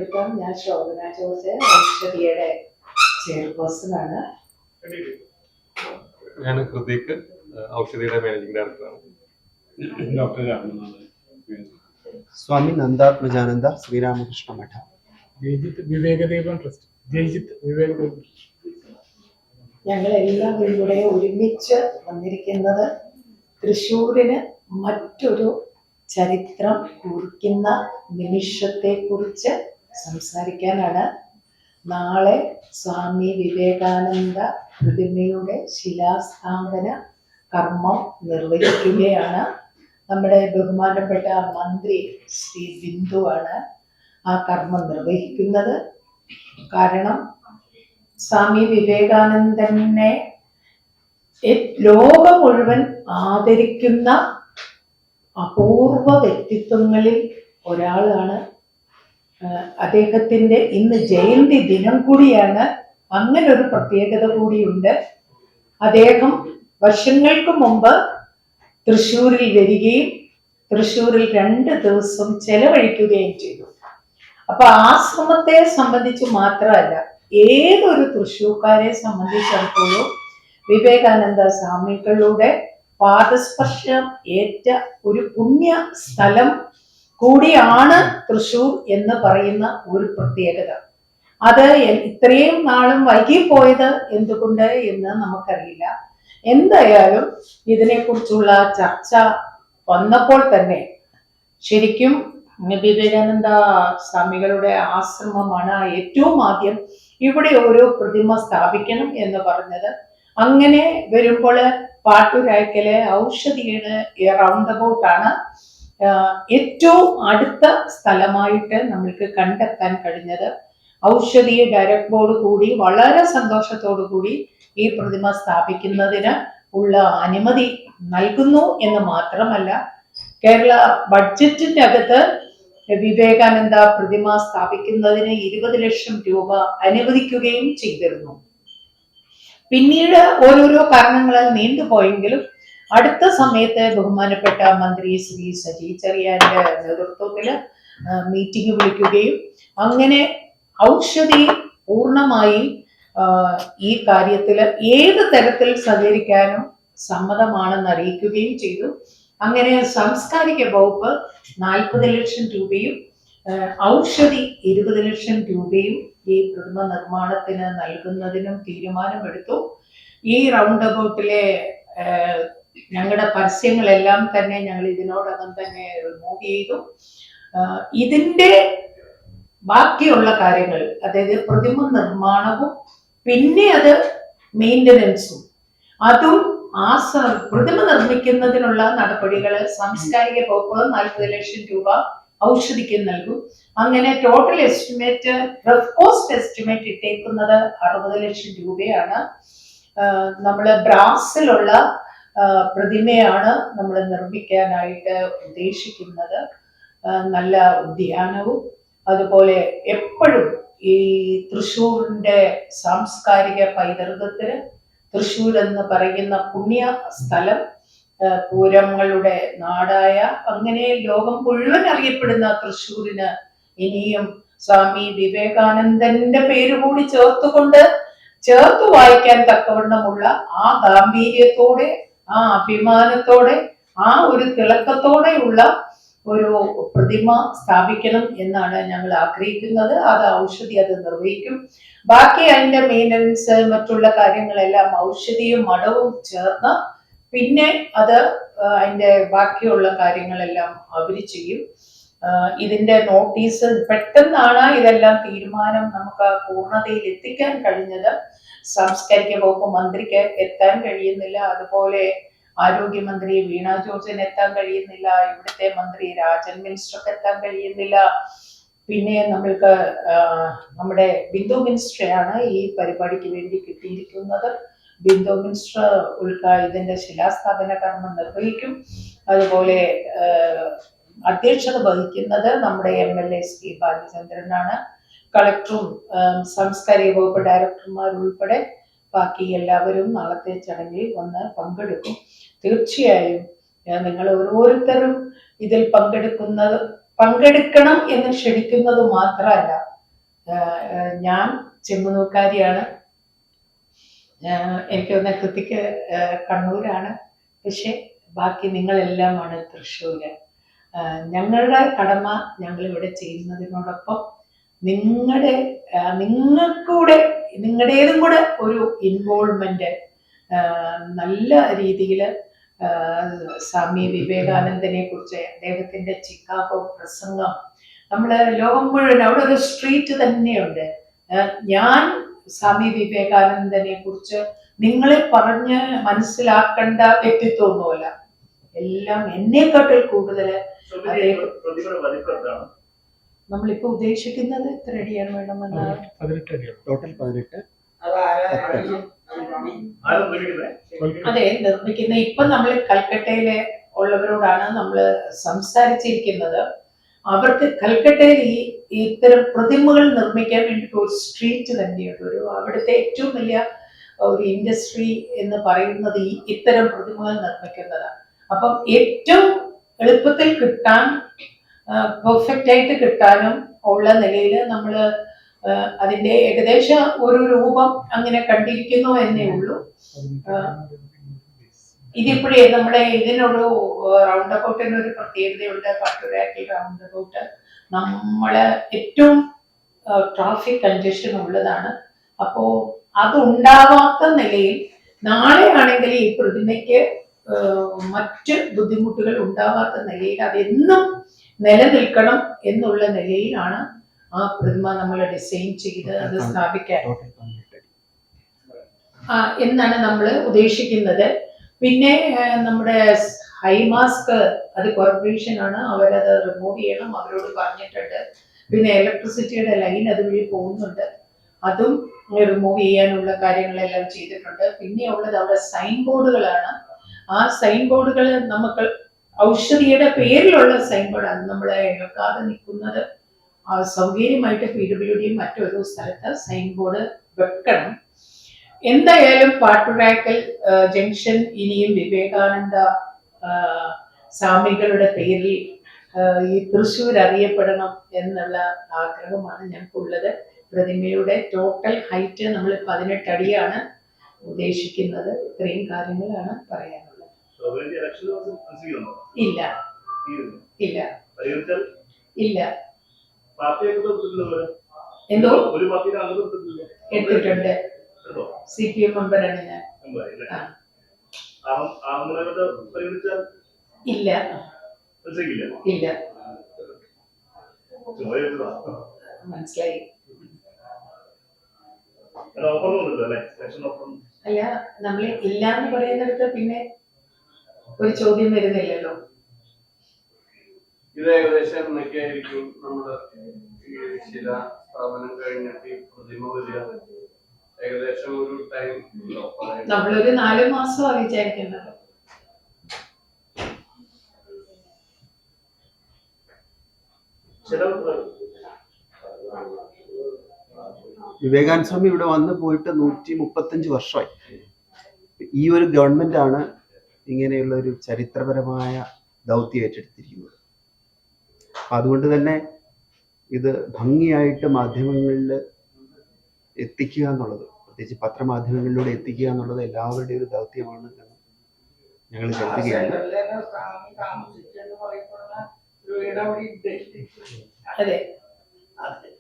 ഞാൻ ശോഭന ജോസ്, ഔഷധിയുടെ ചെയർപേഴ്സണാണ്. ഞാൻ ഹൃതിക്, ഔഷധിയുടെ മാനേജിംഗ് ഡയറക്ടറാണ്. സ്വാമി നന്ദാത്മജാനന്ദ ശ്രീരാമകൃഷ്ണ മഠ. വിവേകദേവൻ ട്രസ്റ്റ്. ഞങ്ങളെല്ലാവരും കൂടെ ഒരുമിച്ച് വന്നിരിക്കുന്നത് തൃശ്ശൂരിന് മറ്റൊരു ചരിത്രം കുറിക്കുന്ന നിമിഷത്തെക്കുറിച്ച് സംസാരിക്കാനാണ്. നാളെ സ്വാമി വിവേകാനന്ദ പ്രതിമയുടെ ശിലാസ്ഥാപന കർമ്മം നിർവഹിക്കുകയാണ്. നമ്മുടെ ബഹുമാനപ്പെട്ട മന്ത്രി ശ്രീ ബിന്ദുവാണ് ആ കർമ്മം നിർവഹിക്കുന്നത്. കാരണം സ്വാമി വിവേകാനന്ദനെ ലോകം മുഴുവൻ ആദരിക്കുന്ന അപൂർവ വ്യക്തിത്വങ്ങളിൽ ഒരാളാണ്. അദ്ദേഹത്തിന്റെ ഇന്ന് ജയന്തി ദിനം കൂടിയാണ്. അങ്ങനെ ഒരു പ്രത്യേകത കൂടിയുണ്ട്. അദ്ദേഹം വർഷങ്ങൾക്ക് മുമ്പ് തൃശ്ശൂരിൽ വരികയും തൃശ്ശൂരിൽ 2 ദിവസം ചെലവഴിക്കുകയും ചെയ്തു. അപ്പൊ ആശ്രമത്തെ സംബന്ധിച്ച് മാത്രമല്ല, ഏതൊരു തൃശ്ശൂർക്കാരെ സംബന്ധിച്ചിടത്തോളം വിവേകാനന്ദ സ്വാമികളുടെ പാദസ്പർശം ഏറ്റ ഒരു പുണ്യ സ്ഥലം കൂടിയാണ് തൃശ്ശൂർ എന്ന് പറയുന്ന ഒരു പ്രത്യേകത. അത് ഇത്രയും നാളും വൈകിപ്പോയത് എന്തുകൊണ്ട് എന്ന് നമുക്കറിയില്ല. എന്തായാലും ഇതിനെക്കുറിച്ചുള്ള ചർച്ച വന്നപ്പോൾ തന്നെ ശരിക്കും വിവേകാനന്ദ സ്വാമികളുടെ ആശ്രമമാണ് ഏറ്റവും ആദ്യം ഇവിടെ ഒരു പ്രതിമ സ്ഥാപിക്കണം എന്ന് പറഞ്ഞത്. അങ്ങനെ വരുമ്പോൾ പാട്ടൂരായ്ക്കലെ ഔഷധിയുടെ റൗണ്ട് അബൌട്ട് ആണ് ഏറ്റവും അടുത്ത സ്ഥലമായിട്ട് നമ്മൾക്ക് കണ്ടെത്താൻ കഴിഞ്ഞത്. ഔഷധി ഡയറക്ട് ബോർഡ് കൂടി വളരെ സന്തോഷത്തോടു കൂടി ഈ പ്രതിമ സ്ഥാപിക്കുന്നതിന് ഉള്ള അനുമതി നൽകുന്നു എന്ന് മാത്രമല്ല, കേരള ബഡ്ജറ്റിന്റെ അകത്ത് വിവേകാനന്ദ പ്രതിമ സ്ഥാപിക്കുന്നതിന് 20 ലക്ഷം രൂപ അനുവദിക്കുകയും ചെയ്തിരുന്നു. പിന്നീട് ഓരോരോ കാരണങ്ങളാൽ നീണ്ടുപോയെങ്കിലും അടുത്ത സമയത്ത് ബഹുമാനപ്പെട്ട മന്ത്രി ശ്രീ സജി ചെറിയാന്റെ നേതൃത്വത്തില് മീറ്റിംഗ് വിളിക്കുകയും അങ്ങനെ ഔഷധി പൂർണ്ണമായി ഈ കാര്യത്തില് ഏത് തരത്തിൽ സഹകരിക്കാനും സമ്മതമാണെന്ന് അറിയിക്കുകയും ചെയ്തു. അങ്ങനെ സാംസ്കാരിക വകുപ്പ് 40 ലക്ഷം രൂപയും ഔഷധി 20 ലക്ഷം രൂപയും ഈ പ്രതിമ നിർമ്മാണത്തിന് നൽകുന്നതിനും തീരുമാനമെടുത്തു. ഈ റൗണ്ട് അബൌട്ടിലെ ഞങ്ങളുടെ പരസ്യങ്ങളെല്ലാം തന്നെ ഞങ്ങൾ ഇതിനോടകം തന്നെ റിമൂവ് ചെയ്തു. ഇതിന്റെ ബാക്കിയുള്ള കാര്യങ്ങൾ, അതായത് പ്രതിമ നിർമ്മാണവും പിന്നെ അത് മെയിൻ്റനൻസും, അതും പ്രതിമ നിർമ്മിക്കുന്നതിനുള്ള നടപടികൾ സാംസ്കാരിക വകുപ്പ് 40 ലക്ഷം രൂപ ഔഷധിക്ക് നൽകും. അങ്ങനെ total estimate, rough cost estimate ഇട്ടേക്കുന്നത് 60 ലക്ഷം രൂപയാണ്. നമ്മള് ബ്രാസിലുള്ള പ്രതിമയാണ് നമ്മൾ നിർമ്മിക്കാനായിട്ട് ഉദ്ദേശിക്കുന്നത്. നല്ല ഉദ്യാനവും അതുപോലെ എപ്പോഴും ഈ തൃശ്ശൂരിന്റെ സാംസ്കാരിക പൈതൃകത്തിന് തൃശ്ശൂർ എന്ന് പറയുന്ന പുണ്യ സ്ഥലം, പൂരങ്ങളുടെ നാടായ, അങ്ങനെ ലോകം മുഴുവൻ അറിയപ്പെടുന്ന തൃശ്ശൂരിന് ഇനിയും സ്വാമി വിവേകാനന്ദന്റെ പേര് കൂടി ചേർത്ത് വായിക്കാൻ തക്കവണ്ണമുള്ള ആ ഗാംഭീര്യത്തോടെ, ആ അഭിമാനത്തോടെ, ആ ഒരു തിളക്കത്തോടെയുള്ള ഒരു പ്രതിമ സ്ഥാപിക്കണം എന്നാണ് ഞങ്ങൾ ആഗ്രഹിക്കുന്നത്. അത് ഔഷധി അത് നിർവഹിക്കും. ബാക്കി അതിന്റെ മെയിൻ്റനൻസ്, മറ്റുള്ള കാര്യങ്ങളെല്ലാം ഔഷധിയും മഠവും ചേർന്ന് പിന്നെ അത് അതിന്റെ ബാക്കിയുള്ള കാര്യങ്ങളെല്ലാം അവര് ചെയ്യും. ഇതിന്റെ നോട്ടീസ് പെട്ടെന്നാണ് ഇതെല്ലാം തീരുമാനം നമുക്ക് പൂർണ്ണതയിൽ എത്തിക്കാൻ കഴിഞ്ഞത്. സാംസ്കാരിക വകുപ്പ് മന്ത്രിക്ക് എത്താൻ കഴിയുന്നില്ല, അതുപോലെ ആരോഗ്യമന്ത്രി വീണ ജോർജിന് എത്താൻ കഴിയുന്നില്ല, ഇവിടുത്തെ മന്ത്രി രാജൻ മിനിസ്റ്റർക്ക് എത്താൻ കഴിയുന്നില്ല. പിന്നെ നമ്മൾക്ക് നമ്മുടെ ബിന്ദു മിനിസ്റ്ററെയാണ് ഈ പരിപാടിക്ക് വേണ്ടി കിട്ടിയിരിക്കുന്നത്. ബിന്ദു മിനിസ്റ്റർ ഇതിന്റെ ശിലാസ്ഥാപന കർമ്മം നിർവഹിക്കും. അതുപോലെ അധ്യക്ഷത വഹിക്കുന്നത് നമ്മുടെ MLA ശ്രീ ബാലചന്ദ്രനാണ്. കളക്ടറും സാംസ്കാരിക വകുപ്പ് ഡയറക്ടർമാർ ഉൾപ്പെടെ ബാക്കി എല്ലാവരും നാളത്തെ ചടങ്ങിൽ വന്ന് പങ്കെടുക്കും. തീർച്ചയായും നിങ്ങൾ ഓരോരുത്തരും ഇതിൽ പങ്കെടുക്കണം എന്ന് ക്ഷണിക്കുന്നത് മാത്രമല്ല, ഞാൻ ചെങ്ങന്നൂർക്കാരിയാണ്. എനിക്ക് തോന്നുന്ന കൃതിക്ക് കണ്ണൂരാണ്, പക്ഷെ ബാക്കി നിങ്ങളെല്ലാമാണ് തൃശ്ശൂര്. ഞങ്ങളുടെ കടമ ഞങ്ങളിവിടെ ചെയ്യുന്നതിനോടൊപ്പം നിങ്ങളുടേതും കൂടെ ഒരു ഇൻവോൾവ്മെന്റ് നല്ല രീതിയിൽ സ്വാമി വിവേകാനന്ദനെ കുറിച്ച് അദ്ദേഹത്തിന്റെ ചിക്കാഗോ പ്രസംഗം നമ്മള് ലോകം മുഴുവൻ അവിടെ ഒരു സ്ട്രീറ്റ് തന്നെയുണ്ട്. ഞാൻ സ്വാമി വിവേകാനന്ദനെ കുറിച്ച് നിങ്ങളെ പറഞ്ഞ് മനസ്സിലാക്കേണ്ട വ്യക്തിത്വമൊന്നുമല്ല, എല്ലാം എന്നെക്കാട്ടിൽ കൂടുതൽ നമ്മളിപ്പോ ഉദ്ദേശിക്കുന്നത് എത്ര അടിയാണ് വേണമെന്ന്? 18 അടിയാണ്. ടോട്ടൽ 18. അതെ, നിർമ്മിക്കുന്ന ഇപ്പൊ നമ്മൾ കൽക്കട്ടയിലെ ഉള്ളവരോടാണ് നമ്മൾ സംസാരിച്ചിരിക്കുന്നത്. അവർക്ക് കൽക്കട്ടയിൽ ഇത്തരം പ്രതിമകൾ നിർമ്മിക്കാൻ വേണ്ടിയിട്ട് ഒരു സ്ട്രീറ്റ് തന്നെയുണ്ട്. അവിടുത്തെ ഏറ്റവും വലിയ ഒരു ഇൻഡസ്ട്രി എന്ന് പറയുന്നത് ഇത്തരം പ്രതിമകൾ നിർമ്മിക്കുന്നതാണ്. അപ്പം ഏറ്റവും എളുപ്പത്തിൽ കിട്ടാൻ, പെർഫെക്റ്റ് ആയിട്ട് കിട്ടാനും ഉള്ള നിലയിൽ നമ്മൾ അതിന്റെ ഏകദേശം ഒരു രൂപം അങ്ങനെ കണ്ടിരിക്കുന്നു എന്നേ ഉള്ളൂ. ഇതിപ്പോഴേ നമ്മുടെ ഇതിനൊരു റൗണ്ട് അബൌട്ടിന് ഒരു പ്രത്യേകതയുണ്ട്. പട്ടുരാക്കി റൗണ്ട് അബൌട്ട് നമ്മള് ഏറ്റവും ട്രാഫിക് കൺജഷൻ ഉള്ളതാണ്. അപ്പോ അത് ഉണ്ടാവാത്ത നിലയിൽ നാളെ ആണെങ്കിൽ ഈ പ്രതിമയ്ക്ക് മറ്റ് ബുദ്ധിമുട്ടുകൾ ഉണ്ടാവാത്ത നിലയിൽ അതെന്നും നിലനിൽക്കണം എന്നുള്ള നിലയിലാണ് ആ പ്രതിമ നമ്മൾ ഡിസൈൻ ചെയ്ത് അത് സ്ഥാപിക്കാൻ എന്നാണ് നമ്മൾ ഉദ്ദേശിക്കുന്നത്. പിന്നെ നമ്മുടെ ഹൈമാസ്ക് അത് കോർപ്പറേഷൻ ആണ്, അവരത് റിമൂവ് ചെയ്യണം, അവരോട് പറഞ്ഞിട്ടുണ്ട്. പിന്നെ ഇലക്ട്രിസിറ്റിയുടെ ലൈൻ അതുവഴി പോകുന്നുണ്ട്, അതും റിമൂവ് ചെയ്യാനുള്ള കാര്യങ്ങളെല്ലാം ചെയ്തിട്ടുണ്ട്. പിന്നെ ഉള്ളത് അവിടെ സൈൻ ബോർഡുകളാണ്. ആ സൈൻ ബോർഡുകൾ നമുക്ക് ഔഷധിയുടെ പേരിലുള്ള സൈൻ ബോർഡാണ്. നമ്മളെ ഇളക്കാതെ നിൽക്കുന്നത് സൗകര്യമായിട്ട് PWD മറ്റൊരു സ്ഥലത്ത് സൈൻ ബോർഡ് വെക്കണം. എന്തായാലും പാട്ടുരാക്കൽ ജംഗ്ഷൻ ഇനിയും വിവേകാനന്ദ സ്വാമികളുടെ പേരിൽ ഈ തൃശ്ശൂർ അറിയപ്പെടണം എന്നുള്ള ആഗ്രഹമാണ് ഞങ്ങൾക്കുള്ളത്. പ്രതിമയുടെ ടോട്ടൽ ഹൈറ്റ് നമ്മൾ 18 അടിയാണ് ഉദ്ദേശിക്കുന്നത്. ഇത്രയും കാര്യങ്ങളാണ് പറയാനുള്ളത്. ഇല്ല ഇല്ല ഇല്ല. എന്തോ എടുത്തിട്ടുണ്ട്. CPM മെമ്പറാണ് ഞാൻ. ഇല്ല ഇല്ല, മനസ്സിലായി. അല്ല, നമ്മൾ ഇല്ല എന്ന് പറയുന്നിടത്ത് പിന്നെ ഒരു ചോദ്യം വരുന്നില്ലല്ലോ. ഇത് ഏകദേശം എന്നൊക്കെയായിരിക്കും നമ്മുടെ ഈ ശിലാസ്ഥാപനം കഴിഞ്ഞിട്ട് ഈ പ്രതിമ വരിക? ഏകദേശം ഒരു ടൈം നമ്മളൊരു 4 മാസമാണ് വിചാരിക്കുന്നത്. വിവേകാനന്ദ സ്വാമി ഇവിടെ വന്ന് പോയിട്ട് 135 വർഷമായി. ഈ ഒരു ഗവൺമെന്റ് ആണ് ഇങ്ങനെയുള്ള ഒരു ചരിത്രപരമായ ദൗത്യം ഏറ്റെടുത്തിരിക്കുന്നത്. അതുകൊണ്ട് തന്നെ ഇത് ഭംഗിയായിട്ട് മാധ്യമങ്ങളിൽ എത്തിക്കുക എന്നുള്ളത്, പ്രത്യേകിച്ച് പത്രമാധ്യമങ്ങളിലൂടെ എത്തിക്കുക എന്നുള്ളത് എല്ലാവരുടെയും ഒരു ദൗത്യമാണ് എന്ന് ഞങ്ങൾ കരുതുകയാണ്. അതെ അതെ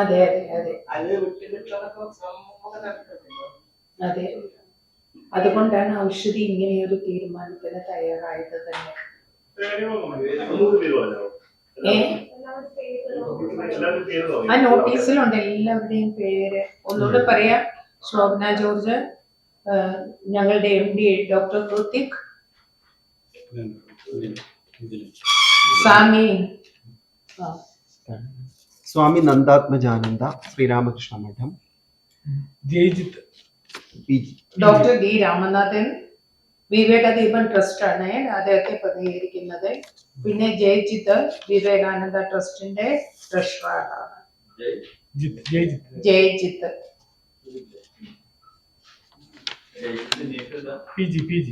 അതെ അതെ, അതുകൊണ്ടാണ് ഔഷധി ഇങ്ങനെയൊരു തീരുമാനത്തിന് തയ്യാറായത് തന്നെ. ആ നോട്ടീസിലുണ്ട് എല്ലാവരുടെയും പേര്. ഒന്നുകൂടെ പറയാം: ശോഭന ജോർജ്, ഞങ്ങളുടെ MD doctor Krithik, Swami Nandathmajananda Sreeramakrishna Math, Jayjith PG, doctor D Ramanathan, Vivekadeepan trust ആണ് അദ്ദേഹത്തെ പ്രതികരിക്കുന്നത്. പിന്നെ ജയ്ജിത്ത് വിവേകാനന്ദ ട്രസ്റ്റിന്റെ ട്രഷററാണ്. Jayjith PG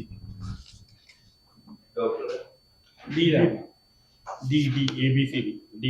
doctor D ABCD D